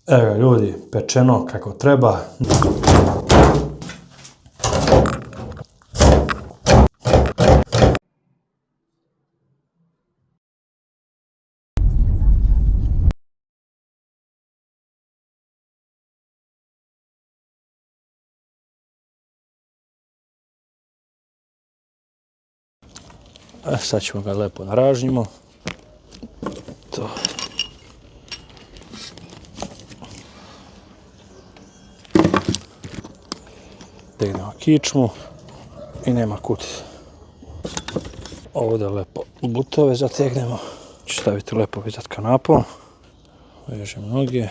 Evo ljudi, pečeno kako treba. Sad ćemo ga lepo naražnjimo. To. Tegnemo kičmu i nema kutica. Ovdje lepo butove zategnemo. Ću staviti lepo vizat kanapom. Vežem noge.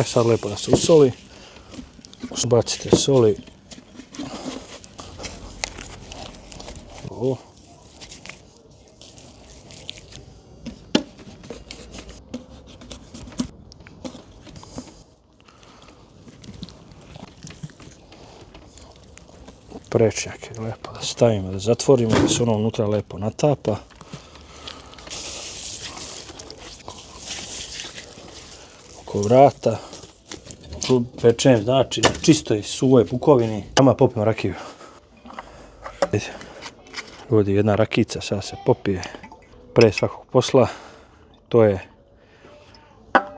Sad lepo da se usoli. Ubacite soli. Ovo. Prečnjak je lepo da stavimo, da zatvorimo, da se ono unutra lepo natapa. Oko vrata. Tu pečem znači na čistoj suvoj pukovini. Sama popijemo rakiju. Ovdje jedna rakica, sada se popije pre svakog posla. To je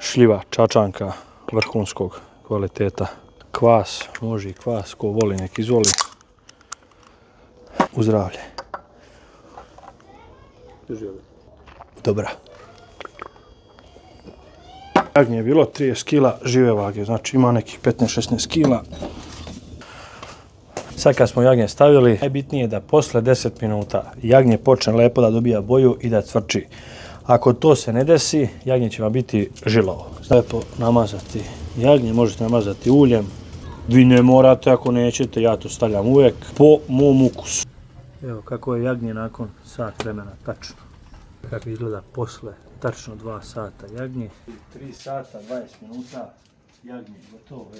šljiva čačanka vrhunskog kvaliteta. Kvas, može i kvas, ko voli nek izvoli. U zdravlje. Dobra. Jagnje je bilo 30 kila žive vage, znači ima nekih 15-16 kila. Sad kad smo jagnje stavili, najbitnije je da posle 10 minuta jagnje počne lepo da dobija boju i da cvrči. Ako to se ne desi, jagnje će vam biti žilavo. Lepo namazati jagnje, možete namazati uljem. Vi ne morate ako nećete, ja to stavljam uvijek po mom ukusu. Evo kako je jagnje nakon sat vremena, tačno. Kako izgleda posle, tačno 2 sata jagnje. 3 sata, 20 minuta, jagnje je gotovo.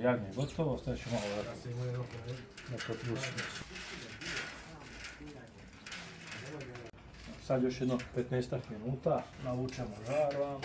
Jagnje je gotovo, stavit ću malo da to pljusimo. Sad još jedno 15 minuta, navučemo žar vamo.